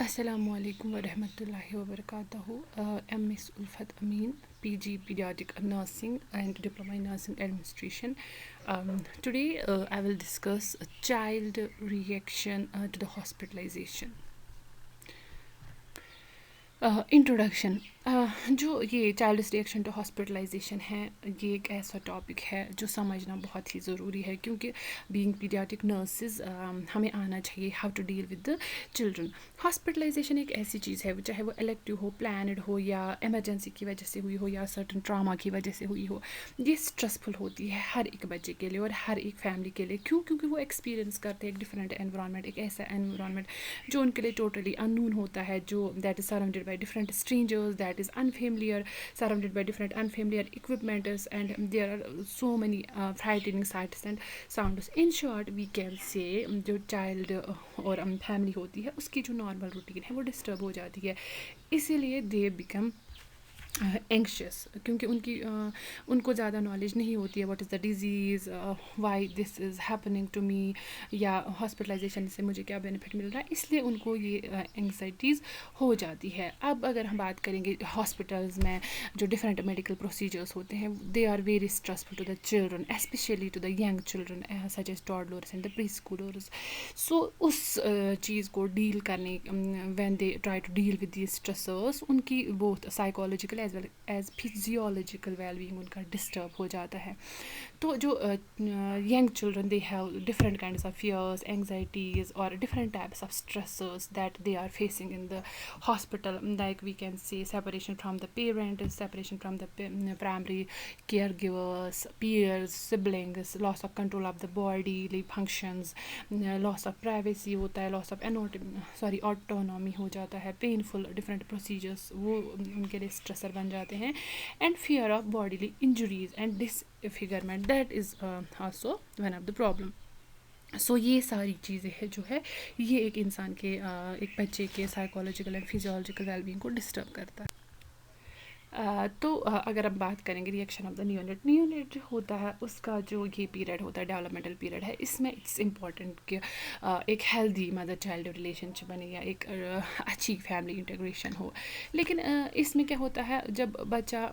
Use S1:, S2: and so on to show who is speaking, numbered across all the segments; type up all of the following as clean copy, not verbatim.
S1: السلام علیکم ورحمۃ اللہ وبرکاتہ. ایم ایس الفت امین, PG Pediatric Nursing and Diploma in Nursing Administration. Today I will discuss a child reaction to the hospitalization. Introduction. جو یہ چائلڈس ریئیکشن ٹو ہاسپٹلائزیشن ہے, یہ ایک ایسا ٹاپک ہے جو سمجھنا بہت ہی ضروری ہے, کیونکہ بینگ پیڈیاٹرک نرسز ہمیں آنا چاہیے how to deal with the children. Hospitalization ایک ایسی چیز ہے چاہے وہ الیکٹیو ہو, پلانڈ ہو, یا ایمرجنسی کی وجہ سے ہوئی ہو, یا سرٹن ٹراما کی وجہ سے ہوئی ہو. یہ اسٹریسفل ہوتی ہے ہر ایک بچے کے لیے اور ہر ایک فیملی کے لیے. کیونکہ وہ ایکسپیرینس کرتے ہیں ایک ڈفرینٹ انوائرمنٹ, ایک ایسا انوائرمنٹ جو ان کے لیے ٹوٹلی ان نون ہوتا ہے, جو that is surrounded by different strangers, that is unfamiliar, surrounded by different unfamiliar equipments, and there are so many frightening sights and sounds. In short, we can say جو child اور family ہوتی ہے اس کی جو normal routine ہے وہ disturb ہو جاتی ہے, اسی لیے they become اینکشیس, کیونکہ ان کو زیادہ نالج نہیں ہوتی ہے what is the disease, why this is happening to me, یا ہاسپٹلائزیشن سے مجھے کیا بینیفٹ مل رہا ہے, اس لیے ان کو یہ انگزائٹیز ہو جاتی ہے. اب اگر ہم بات کریں گے ہاسپٹلز میں جو ڈفرینٹ میڈیکل پروسیجرس ہوتے ہیں, they are very stressful to the children, especially to the young children such as toddlers and the preschoolers. So اس چیز کو ڈیل کرنے, when they try to deal with the stressors, ان کی بہت psychological as well as physiological well being ان کا disturb ہو جاتا ہے. تو جو young children they have different kinds of fears, anxieties اور different types of stresses that they are facing in the hospital, like we can see separation from the parents, separation from the primary caregivers, peers, siblings, loss of control of the bodily functions, loss of privacy ہوتا ہے, لاس of autonomy ہو جاتا ہے, painful different procedures وہ ان کے لیے stressor بن جاتے ہیں, and fear of bodily injuries and disfigurement, that is also one of the problem. So یہ ساری چیزیں ہے جو ہے یہ ایک انسان کے ایک بچے کے psychological and physiological well being کو ڈسٹرب کرتا ہے. تو اگر ہم بات کریں گے ریئیکشن آف دا نیونیٹ جو ہوتا ہے اس کا جو یہ پیریڈ ہوتا ہے ڈیولپمنٹل پیریڈ ہے, اس میں اٹس امپورٹنٹ کہ ایک ہیلدی مدر چائلڈ ریلیشن شپ بنے یا ایک اچھی فیملی انٹیگریشن ہو. لیکن اس میں کیا ہوتا ہے جب بچہ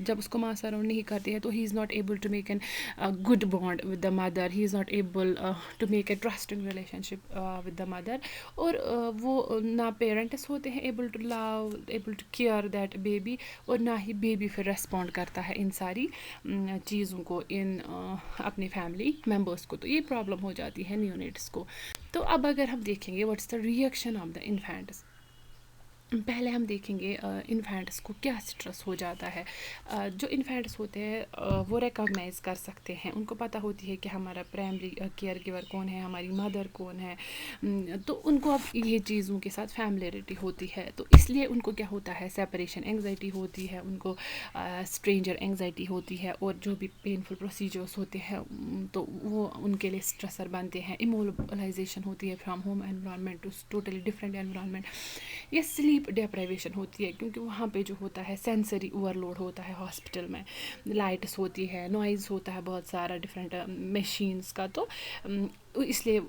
S1: جب اس کو ماں سراؤنڈ نہیں کرتی ہے تو he is not able to make an good bond with the mother, he is not able to make a trusting relationship with the mother, اور وہ نہ پیرنٹس ہوتے ہیں able to love, able to care that baby, اور نہ ہی baby پھر respond کرتا ہے ان ساری چیزوں کو, ان اپنے فیملی ممبرس کو. تو یہ پرابلم ہو جاتی ہے نیونیٹس کو. تو اب اگر ہم دیکھیں گے what's the reaction of the infants, پہلے ہم دیکھیں گے انفینٹس کو کیا اسٹریس ہو جاتا ہے. جو انفینٹس ہوتے ہیں وہ ریکاگنائز کر سکتے ہیں, ان کو پتہ ہوتی ہے کہ ہمارا پرائمری کیئر گیور کون ہے, ہماری مدر کون ہے, تو ان کو اب یہ چیزوں کے ساتھ فیملیرٹی ہوتی ہے. تو اس لیے ان کو کیا ہوتا ہے سیپریشن اینگزائٹی ہوتی ہے, ان کو اسٹرینجر اینگزائٹی ہوتی ہے, اور جو بھی پینفل پروسیجرس ہوتے ہیں تو وہ ان کے لیے اسٹریسر بنتے ہیں. ایموبلائزیشن ہوتی ہے from home environment to totally different environment. یہ سلیپ ڈیپرائیویشن ہوتی ہے کیونکہ وہاں پہ جو ہوتا ہے سینسری اوور لوڈ ہوتا ہے ہاسپٹل میں, لائٹس ہوتی ہے, نوائز ہوتا ہے بہت سارا ڈفرینٹ مشینس کا, تو اس لیے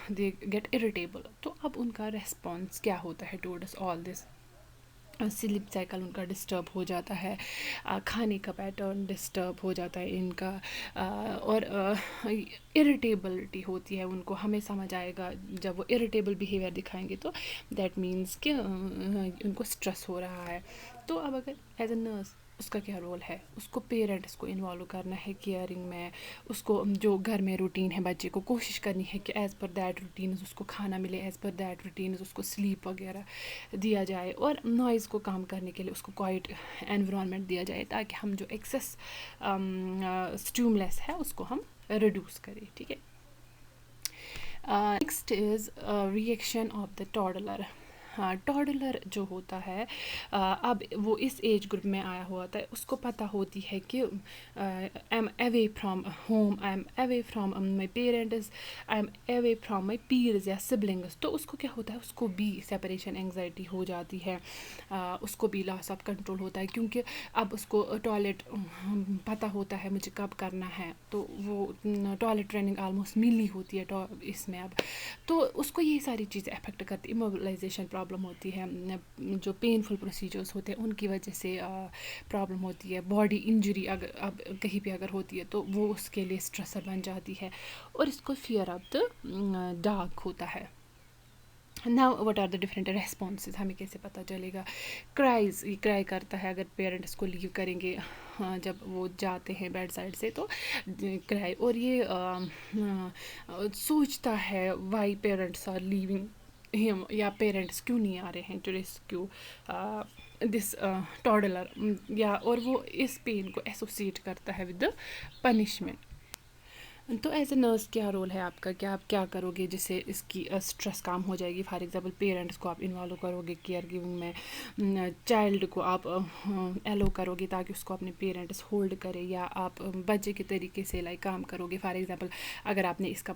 S1: دے گیٹ اریٹیبل. تو اب ان کا ریسپانس کیا ہوتا ہے ٹورڈس آل دس, سلیپ سائیکل ان کا ڈسٹرب ہو جاتا ہے, کھانے کا پیٹرن ڈسٹرب ہو جاتا ہے ان کا, اور اریٹیبلٹی ہوتی ہے ان کو. ہمیں سمجھ آئے گا جب وہ اریٹیبل بیہیویئر دکھائیں گے تو دیٹ مینس کہ ان کو اسٹریس ہو رہا ہے. تو اب اگر ایز اے نرس اس کا کیا رول ہے, اس کو پیرنٹس کو انوالو کرنا ہے کیئرنگ میں, اس کو جو گھر میں روٹین ہے بچے کو کوشش کرنی ہے کہ ایز پر دیٹ روٹینز اس کو کھانا ملے, ایز پر دیٹ روٹینز اس کو سلیپ وغیرہ دیا جائے, اور نوائز کو کم کرنے کے لیے اس کو کوائٹ انوائرمنٹ دیا جائے تاکہ ہم جو ایکسیس اسٹیوملیس ہے اس کو ہم ریڈیوس کریں. ٹھیک ہے. Next is reaction of the toddler. Toddler جو ہوتا ہے اب وہ اس ایج گروپ میں آیا ہوا تھا, اس کو پتہ ہوتی ہے کہ I am away from home, I am away from my parents, I am away from my peers یا سبلنگس. تو اس کو کیا ہوتا ہے, اس کو بھی سیپریشن اینگزائٹی ہو جاتی ہے, اس کو بھی لاس آف کنٹرول ہوتا ہے, کیونکہ اب اس کو ٹوائلٹ پتہ ہوتا ہے مجھے کب کرنا ہے, تو وہ ٹوائلٹ ٹریننگ آلموسٹ ملی ہوتی ہے اس میں اب. تو اس کو یہ ساری چیزیں افیکٹ کرتی, ایموبلائزیشن پرابلم प्रॉब्लम होती है, जो पेनफुल प्रोसीजर्स होते हैं उनकी वजह से प्रॉब्लम होती है, बॉडी इंजरी अगर अब कहीं पे अगर होती है तो वो उसके लिए स्ट्रेसर बन जाती है, और इसको फियर ऑफ द डार्क होता है. Now what are the different responses, हमें कैसे पता चलेगा? क्राइज, ये क्राई करता है अगर पेरेंट्स को लीव करेंगे, जब वो जाते हैं बेड साइड से तो क्राई. और ये सोचता है why parents are leaving him, या पेरेंट्स क्यों नहीं आ रहे हैं टू रेस्क्यू दिस टॉडलर, या और वो इस पेन को एसोसिएट करता है विद द पनिशमेंट. तो एज ए नर्स क्या रोल है आपका, क्या आप क्या करोगे जिससे इसकी स्ट्रेस काम हो जाएगी? फॉर एग्जांपल पेरेंट्स को आप इन्वॉल्व करोगे केयर गिविंग में, चाइल्ड को आप एलो करोगे ताकि उसको अपने पेरेंट्स होल्ड करे, या आप बच्चे के तरीके से लाइक काम करोगे. फॉर एग्जांपल अगर आपने इसका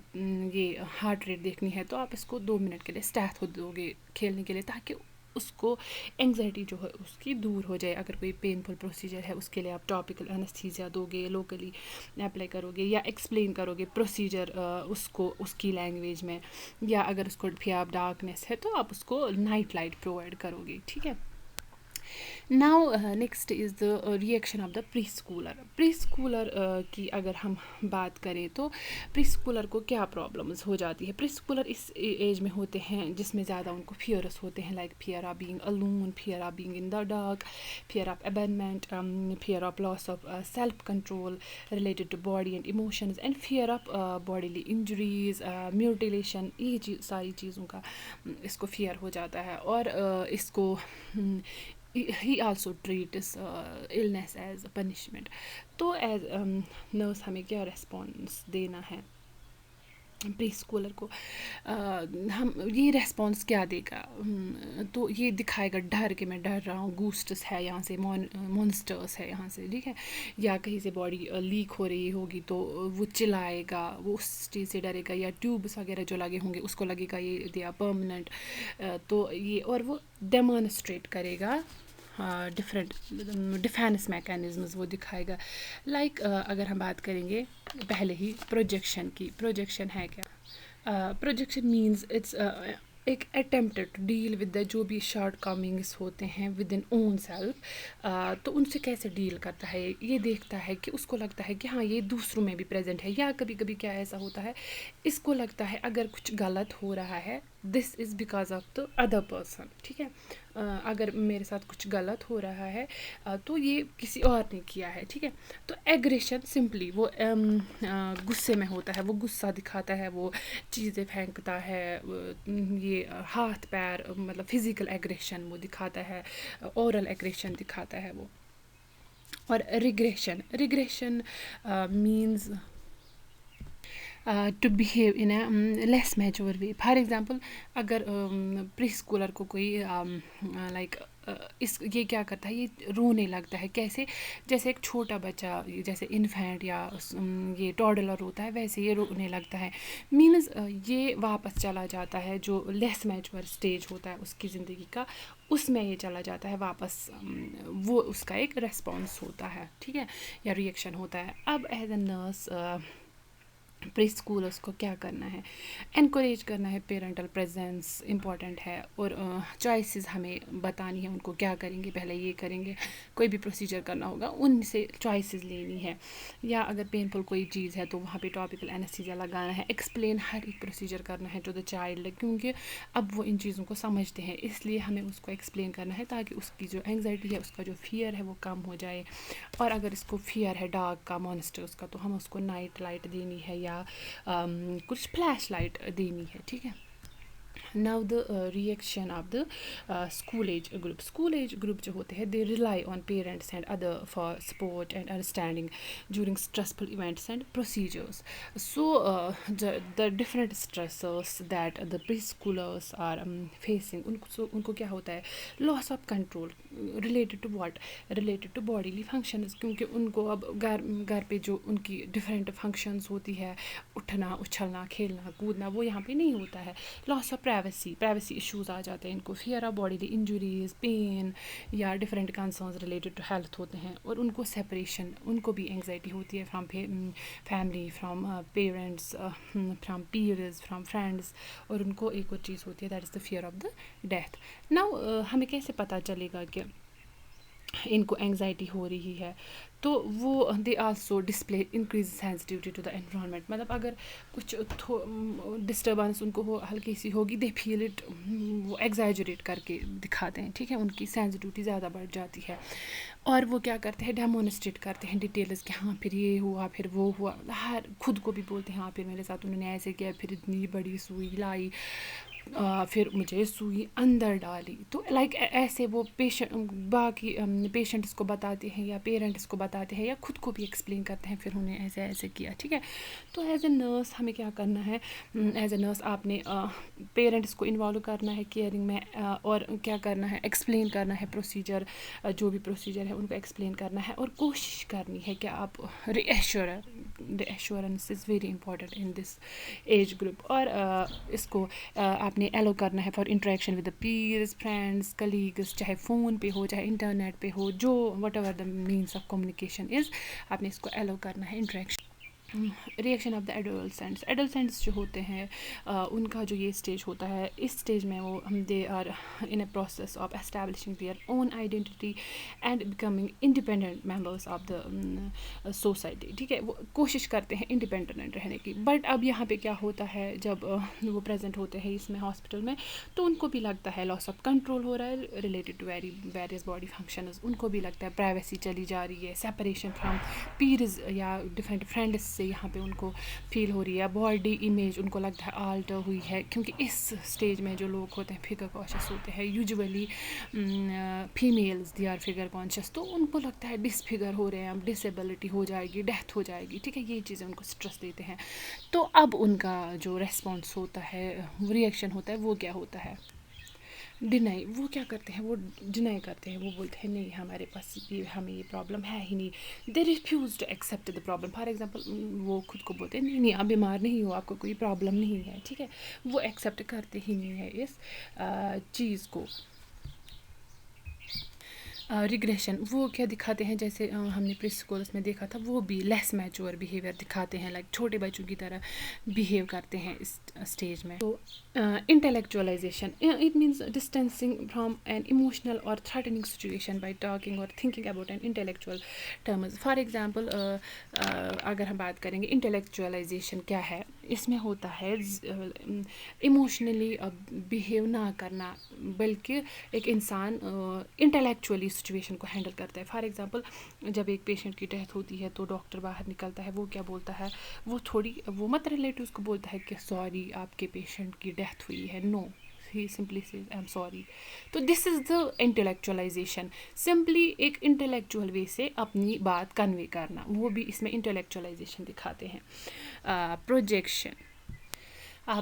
S1: ये हार्ट रेट देखनी है तो आप इसको 2 मिनट के लिए स्टैथ हो दोगे खेलने के लिए, ताकि उसको एंग्जाइटी जो है उसकी दूर हो जाए. अगर कोई पेनफुल प्रोसीजर है उसके लिए आप टॉपिकल एनेस्थीसिया दोगे, लोकली अप्लाई करोगे, या एक्सप्लेन करोगे प्रोसीजर उसको उसकी लैंग्वेज में, या अगर उसको फिर आप डार्कनेस है तो आप उसको नाइट लाइट प्रोवाइड करोगे. ठीक है. Now next is the reaction of the pre Schuler. Pre Schuler की अगर हम बात करें तो प्री स्कूलर को क्या प्रॉब्लम्स हो जाती है? प्री स्कूलर इस एज में होते हैं जिसमें ज़्यादा उनको फियर्स होते हैं, like fear of being alone, fear of being in the dark, fear of abandonment, fear of loss of self control related to body and emotions, and fear of bodily injuries, mutilation. ये सारी चीज़ों का इसको fear हो जाता है. और इसको he also treats illness as a punishment. तो एज नर्स हमें क्या रेस्पॉन्स देना है प्री स्कूलर को? हम ये रेस्पॉन्स क्या देगा? तो ये दिखाएगा डर कि मैं डर रहा हूँ, गूस्ट्स है यहाँ से, मॉन्स्टर्स है यहाँ से, ठीक है, या कहीं से बॉडी लीक हो रही होगी तो वो चिल्लाएगा, वो उस चीज़ से डरेगा, या ट्यूब्स वगैरह जो लगे होंगे उसको लगेगा ये दे आर परमानेंट. तो ये, और वो डेमोन्स्ट्रेट करेगा डिफरेंट डिफेंस मैकेनिज़म्स वो दिखाएगा. लाइक अगर हम बात करेंगे पहले ही प्रोजेक्शन की. प्रोजेक्शन है क्या? प्रोजेक्शन मीन्स इट्स एक attempted to deal with the जो भी शॉर्ट कमिंग्स होते हैं विद इन ओन सेल्फ, तो उनसे कैसे डील करता है. ये देखता है कि उसको लगता है कि हाँ ये दूसरों में भी प्रेजेंट है, या कभी कभी क्या ऐसा होता है इसको लगता है अगर कुछ गलत हो रहा है this is because of the other person. ठीक है, अगर मेरे साथ कुछ गलत हो रहा है तो ये किसी और ने किया है. ठीक है, तो एग्रेशन सिंपली वो गुस्से में होता है, वो गुस्सा दिखाता है, वो चीज़ें फेंकता है, ये हाथ पैर मतलब फिज़िकल एग्रेशन वो दिखाता है, ओरल एग्रेशन दिखाता है वो. और regression means to behave in a less mature way. For example अगर प्री स्कूलर को कोई लाइक इस ये क्या करता है, ये रोने लगता है. कैसे? जैसे एक छोटा बच्चा, जैसे इन्फेंट या ये टॉडलर होता है, वैसे ये रोने लगता है. मीन्स ये वापस चला जाता है जो लेस मैच्योर स्टेज होता है उसकी ज़िंदगी का, उसमें ये चला जाता है वापस. वो उसका एक रेस्पॉन्स होता है, ठीक है, या रिएक्शन होता है. अब as a nurse preschoolers को क्या करना है? इनकरेज करना है, पेरेंटल प्रेजेंस इम्पॉर्टेंट है, और चॉइसेस हमें बतानी है उनको क्या करेंगे, पहले ये करेंगे, कोई भी प्रोसीजर करना होगा उनसे चॉइसेस लेनी है. या अगर पेनफुल कोई चीज़ है तो वहाँ पे टॉपिकल एनेस्थीसिया लगाना है. एक्सप्लेन हर एक प्रोसीजर करना है टू द चाइल्ड, क्योंकि अब वो इन चीज़ों को समझते हैं, इसलिए हमें उसको एक्सप्लेन करना है ताकि उसकी जो एंग्जाइटी है, उसका जो फियर है वो कम हो जाए. और अगर इसको फियर है डार्क का, मॉन्स्टर्स का, तो हम उसको नाइट लाइट देनी है या कुछ फ्लैश लाइट देनी है. ठीक है. Now the reaction of the school age group. School age group जो होते हैं they rely on parents and other for support and understanding during stressful events and procedures. So the different stressors that the preschoolers are facing, उनको क्या होता है? Loss of control related to what? Related to bodily functions, क्योंकि उनको अब घर पे जो उनकी डिफरेंट फंक्शंस होती है, उठना, उछलना, खेलना, कूदना, वो यहाँ पे नहीं होता है. Loss of privacy privacy issues आ जाते हैं इनको, fear of bodily injuries, pain या different concerns related to health होते हैं, और उनको सेपरेशन, उनको भी एंग्जाइटी होती है from family, from parents, from peers, from friends, और उनको एक और चीज़ होती है that is the fear of the death. Now हमें कैसे पता चलेगा कि इनको एंग्जाइटी हो रही है? तो वो they also display increase sensitivity to the environment. मतलब अगर कुछ डिस्टर्बेंस उनको हल्की सी होगी, दे फील इट, वो एग्जैजरेट करके दिखाते हैं, ठीक है, उनकी सेंसिटिविटी ज़्यादा बढ़ जाती है, और वो क्या करते हैं, डेमोनिस्ट्रेट करते हैं डिटेल्स कि हाँ फिर ये हुआ, फिर वो हुआ, हर खुद को भी बोलते हैं हाँ फिर मेरे साथ उन्होंने ऐसे किया, फिर इतनी बड़ी सुई लाई, फिर मुझे सुई अंदर डाली. तो लाइक ऐसे वो बाकी पेशेंट्स को बताते हैं या पेरेंट्स को बताते हैं या खुद को भी एक्सप्लेन करते हैं फिर उन्हें ऐसे ऐसे किया, ठीक है. तो एज ए नर्स हमें क्या करना है, एज ए नर्स आपने पेरेंट्स को इन्वॉल्व करना है केयरिंग में, और क्या करना है, एक्सप्लेन करना है प्रोसीजर, जो भी प्रोसीजर है उनको एक्सप्लेन करना है, और कोशिश करनी है कि आप reassurance is very important in this age group. और इसको आपने एलो करना है for interaction with the peers, friends, colleagues, चाहे फ़ोन पे हो चाहे इंटरनेट पे हो, जो whatever the means of communication is, आपने इसको एलो करना है interaction. Reaction of the adolescents जो होते हैं, उनका जो ये स्टेज होता है, इस स्टेज में वो they are in a process of establishing their own identity and becoming independent members of the society, ठीक है. वो कोशिश करते हैं इंडिपेंडेंट रहने की. बट अब यहाँ पे क्या होता है, जब वो प्रेजेंट होते हैं इसमें हॉस्पिटल में, तो उनको भी लगता है लॉस ऑफ कंट्रोल हो रहा है related to various body functions. उनको भी लगता है प्राइवेसी चली जा रही है, सेपरेशन फ्रॉम पीयर्स या डिफरेंट फ्रेंड्स से यहाँ पे उनको फील हो रही है. बॉडी इमेज उनको लगता है आल्टर हुई है, क्योंकि इस स्टेज में जो लोग होते हैं फिगर कॉन्शियस होते हैं, usually females they are figure conscious, तो उनको लगता है डिसफिगर हो रहे हैं, अब डिसेबिलिटी हो जाएगी, डेथ हो जाएगी, ठीक है. ये चीज़ें उनको स्ट्रेस देते हैं. तो अब उनका जो रेस्पॉन्स होता है, रिएक्शन होता है, वो क्या होता है, डिनाई. वो क्या करते हैं, वो डिनाई करते हैं, वो बोलते हैं नहीं हमारे पास ये, हमें ये प्रॉब्लम है ही नहीं. They refuse to accept the problem. For example वो खुद को बोलते हैं नहीं नहीं आप बीमार नहीं हो, आपको कोई प्रॉब्लम नहीं है, ठीक है. वो एक्सेप्ट करते ही नहीं है इस चीज़ को. रिग्रेशन वो क्या दिखाते हैं, जैसे हमने प्री स्कूल्स में देखा था, वो भी लेस मैच्योर बिहेवियर दिखाते हैं, लाइक छोटे बच्चों की तरह बिहेव करते हैं इस स्टेज में. तो intellectualisation, it means distancing from an emotional और थ्रेटनिंग सिचुएशन बाय टॉकिंग और thinking about an intellectual terms. For example अगर हम बात करेंगे इंटेलेक्चुअलाइजेशन क्या है, इसमें होता है इमोशनली बिहेव ना करना, बल्कि एक इंसान इंटेलेक्चुअली सिचुएशन को हैंडल करता है. फॉर एग्जांपल जब एक पेशेंट की डेथ होती है तो डॉक्टर बाहर निकलता है, वो क्या बोलता है, वो मत रिलेटिव्स को बोलता है कि सॉरी आपके पेशेंट की डेथ हुई है. No, he simply says I am sorry. तो this is the intellectualization. Simply एक इंटेलेक्चुअल वे से अपनी बात कन्वे करना, वो भी इसमें इंटेलेक्चुअलाइजेशन दिखाते हैं.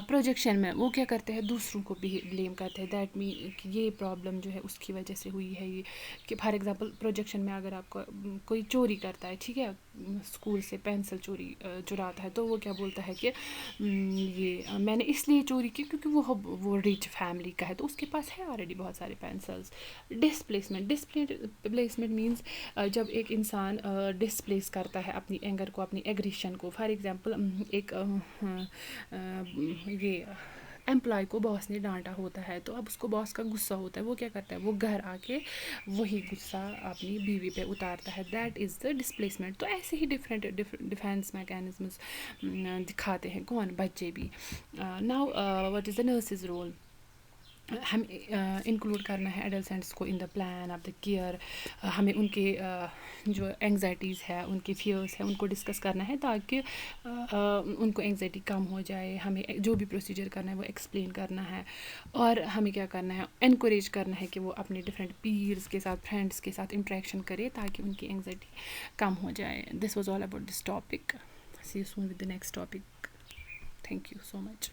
S1: प्रोजेक्शन में वो क्या करते हैं, दूसरों को भी ब्लेम करते हैं, दैट मीन कि ये प्रॉब्लम जो है उसकी वजह से हुई है ये. कि फॉर एग्जांपल प्रोजेक्शन में अगर आपका कोई चोरी करता है, ठीक है, स्कूल से पेंसिल चुराता है, तो वो क्या बोलता है कि ये मैंने इसलिए चोरी की क्योंकि वो रिच फैमिली का है, तो उसके पास है ऑलरेडी बहुत सारे पेंसिल्स. डिस्प्लेसमेंट मीन्स जब एक इंसान डिस्प्लेस करता है अपनी एंगर को, अपनी एग्रेशन को. फॉर एग्जांपल एक ये एम्प्लॉय को बॉस ने डांटा होता है, तो अब उसको बॉस का गुस्सा होता है, वो क्या करता है, वो घर आके वही गुस्सा अपनी बीवी पे उतारता है. That is the displacement. तो ऐसे ही डिफरेंट डिफेंस मैकेनिज्म्स दिखाते हैं कौन, बच्चे भी. Now what is the nurses role. हम इंक्लूड करना है एडोलसेंट्स को in the plan of the care. हमें उनके जो एंग्जाइटीज़ है, उनके फियर्स है, उनको डिस्कस करना है ताकि उनको एंग्जाइटी कम हो जाए. हमें जो भी प्रोसीजर करना है वो एक्सप्लेन करना है, और हमें क्या करना है, इनकरेज करना है कि वो अपने डिफरेंट पीयर्स के साथ, फ्रेंड्स के साथ इंटरेक्शन करे ताकि उनकी एंग्जाइटी कम हो जाए. This was all about this topic. See you soon with the next topic. Thank you so much.